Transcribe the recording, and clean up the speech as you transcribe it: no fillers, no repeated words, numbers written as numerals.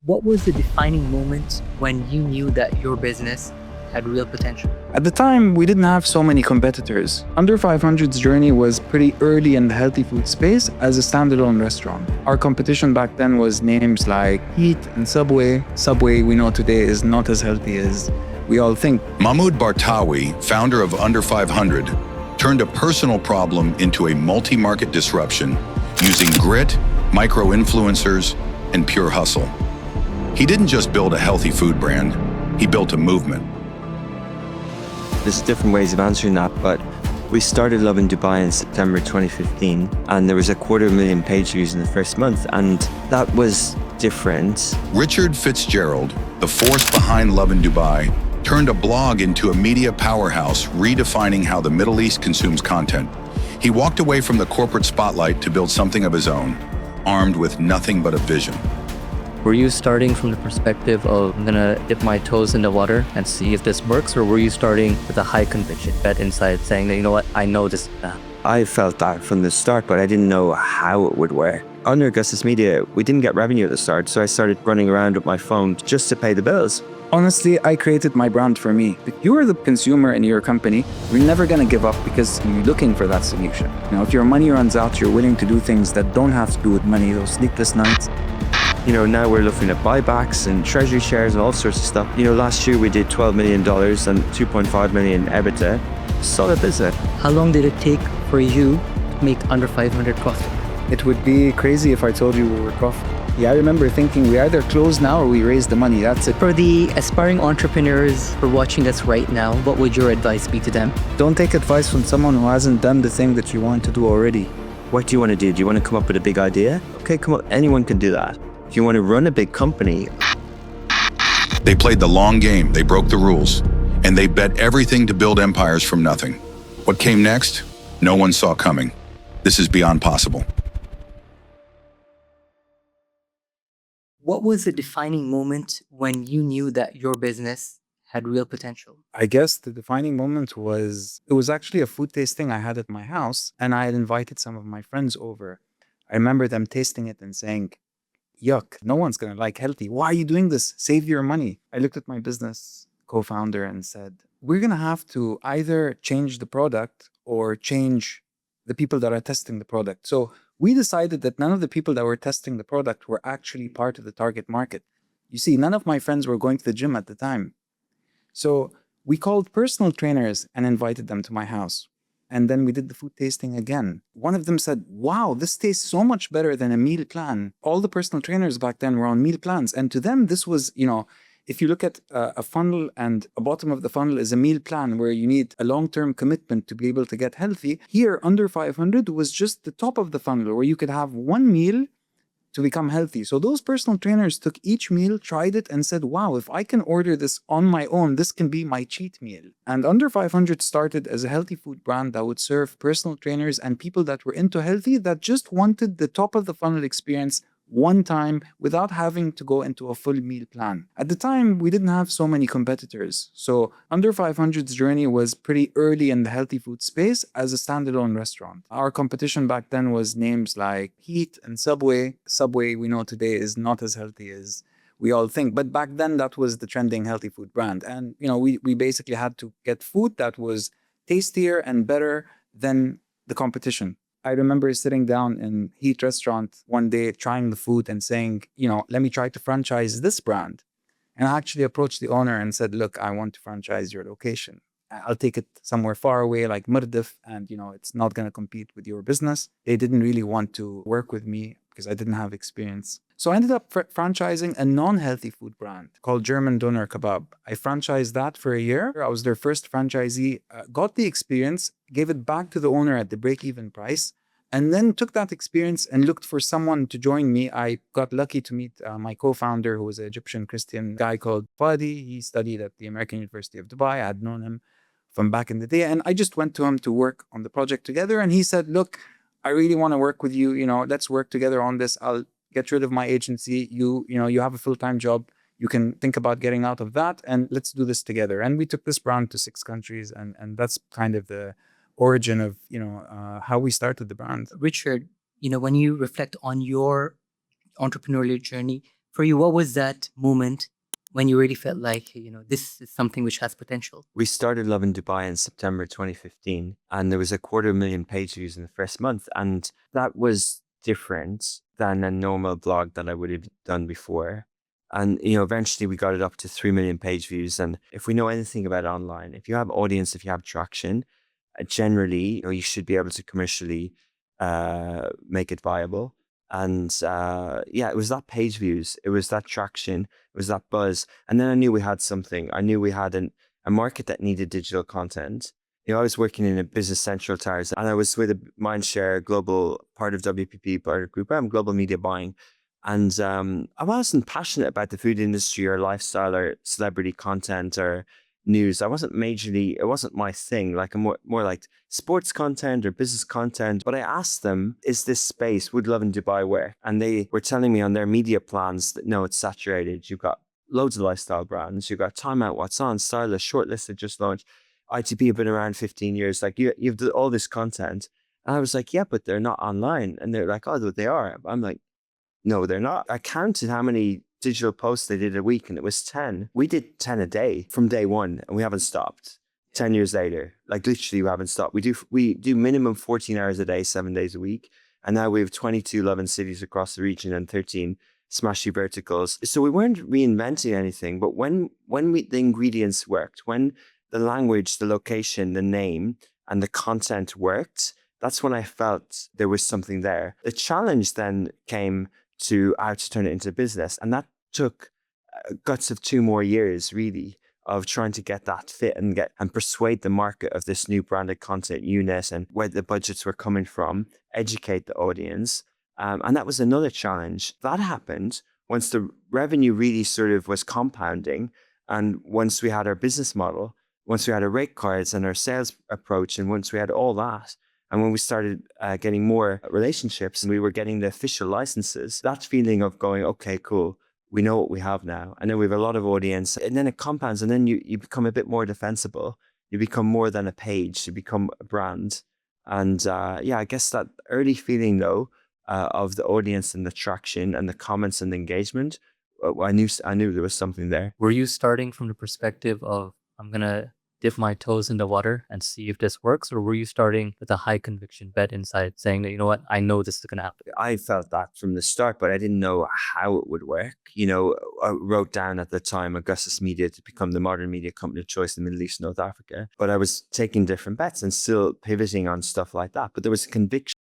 What was the defining moment when you knew that your business had real potential? At the time, we didn't have so many competitors. Under 500's journey was pretty early in the healthy food space as a standalone restaurant. Our competition back then was names like Heat and Subway. Subway, we know today, is not as healthy as we all think. Mahmoud Bartawi, founder of Under 500, turned a personal problem into a multi-market disruption using grit, micro-influencers, and pure hustle. He didn't just build a healthy food brand, he built a movement. There's different ways of answering that, but we started Lovin Dubai in September 2015, and there was 250,000 page views in the first month, and that was different. Richard Fitzgerald, the force behind Lovin Dubai, turned a blog into a media powerhouse, redefining how the Middle East consumes content. He walked away from the corporate spotlight to build something of his own, armed with nothing but a vision. Were you starting from the perspective of, I'm gonna dip my toes in the water and see if this works? Or were you starting with a high conviction bet inside saying that, you know what, I know this now? I felt that from the start, but I didn't know how it would work. Under Augustus Media, we didn't get revenue at the start, so I started running around with my phone just to pay the bills. Honestly, I created my brand for me. If you are the consumer in your company, you're never going to give up because you're looking for that solution. You know, if your money runs out, you're willing to do things that don't have to do with money, those sleepless nights. You know, now we're looking at buybacks and treasury shares and all sorts of stuff. You know, last year we did $12 million and 2.5 million EBITDA. Solid business. How long did it take for you to make under 500 profit? It would be crazy if I told you we were profitable. Yeah, I remember thinking we either close now or we raise the money. That's it. For the aspiring entrepreneurs who are watching us right now, what would your advice be to them? Don't take advice from someone who hasn't done the thing that you want to do already. What do you want to do? Do you want to come up with a big idea? Okay, come on, anyone can do that. If you want to run a big company. They played the long game, they broke the rules, and they bet everything to build empires from nothing. What came next? No one saw coming. This is beyond possible. What was the defining moment when you knew that your business had real potential? I guess the defining moment was, it was actually a food tasting I had at my house, and I had invited some of my friends over. I remember them tasting it and saying, yuck, no one's going to like healthy. Why are you doing this? Save your money. I looked at my business co-founder and said, we're going to have to either change the product or change the people that are testing the product. So we decided that none of the people that were testing the product were actually part of the target market. You see, none of my friends were going to the gym at the time. So we called personal trainers and invited them to my house. And then we did the food tasting again. One of them said, wow, this tastes so much better than a meal plan. All the personal trainers back then were on meal plans. And to them, this was, you know, if you look at a funnel and a bottom of the funnel is a meal plan where you need a long-term commitment to be able to get healthy. Here, under 500 was just the top of the funnel where you could have one meal to become healthy. So those personal trainers took each meal, tried it, and said, wow, if I can order this on my own, this can be my cheat meal. And Under 500 started as a healthy food brand that would serve personal trainers and people that were into healthy that just wanted the top of the funnel experience one time without having to go into a full meal plan. At the time, we didn't have so many competitors. So Under 500's journey was pretty early in the healthy food space as a standalone restaurant. Our competition back then was names like Heat and Subway. Subway, we know today, is not as healthy as we all think. But back then, that was the trending healthy food brand. And, you know, we basically had to get food that was tastier and better than the competition. I remember sitting down in Heat restaurant one day, trying the food and saying, you know, let me try to franchise this brand. And I actually approached the owner and said, look, I want to franchise your location. I'll take it somewhere far away like Murdif, and, you know, it's not going to compete with your business. They didn't really want to work with me because I didn't have experience. So I ended up franchising a non-healthy food brand called German Doner Kebab. I franchised that for a year. I was their first franchisee, got the experience, gave it back to the owner at the break-even price, and then took that experience and looked for someone to join me. I got lucky to meet my co-founder, who was an Egyptian Christian guy called Fadi. He studied at the American University of Dubai. I had known him from back in the day. And I just went to him to work on the project together. And he said, look, I really want to work with you. You know, let's work together on this. I'll get rid of my agency. You have a full-time job. You can think about getting out of that, and let's do this together. And we took this brand to 6 countries. And that's kind of the origin of, how we started the brand. Richard, when you reflect on your entrepreneurial journey, For you, what was that moment when you really felt like, this is something which has potential? We started Lovin Dubai in September 2015, and there was 250,000 page views in the first month. And that was different than a normal blog that I would have done before. And, eventually we got it up to 3 million page views. And if we know anything about online, if you have audience, if you have traction, generally, you should be able to commercially make it viable. And it was that page views, it was that traction, it was that buzz. And then I knew we had something. I knew we had a market that needed digital content. I was working in a Business Central Towers, and I was with a Mindshare global part of WPP, part of Group Global Media Buying. And I wasn't passionate about the food industry or lifestyle or celebrity content or news. It wasn't my thing. Like, I'm more like sports content or business content. But I asked them, is this space, would Lovin Dubai work? And they were telling me on their media plans that no, it's saturated. You've got loads of lifestyle brands. You've got Time Out, What's On, Stylist, Shortlisted just launched. ITP have been around 15 years. Like, you've done all this content. And I was like, yeah, but they're not online. And they're like, oh, they are. I'm like, no, they're not. I counted how many digital posts they did a week, and it was 10. We did 10 a day from day one, and we haven't stopped. 10 years later, like literally we haven't stopped. We do minimum 14 hours a day, 7 days a week. And now we have 22 Lovin cities across the region and 13 Smashi verticals. So we weren't reinventing anything, but when the ingredients worked, when the language, the location, the name, and the content worked, that's when I felt there was something there. The challenge then came to how to turn it into business. And that took guts of 2 more years, really, of trying to get that fit and persuade the market of this new branded content unit and where the budgets were coming from, educate the audience. And that was another challenge. That happened once the revenue really sort of was compounding. And once we had our business model, once we had our rate cards and our sales approach, and once we had all that, and when we started getting more relationships and we were getting the official licenses, that feeling of going, okay, cool, we know what we have now. And then we have a lot of audience, and then it compounds, and then you become a bit more defensible. You become more than a page, you become a brand. And I guess that early feeling though, of the audience and the traction and the comments and the engagement, I knew there was something there. Were you starting from the perspective of, I'm going to dip my toes in the water and see if this works? Or were you starting with a high conviction bet inside saying that, you know what, I know this is going to happen? I felt that from the start, but I didn't know how it would work. I wrote down at the time Augustus Media to become the modern media company of choice in the Middle East and North Africa. But I was taking different bets and still pivoting on stuff like that. But there was a conviction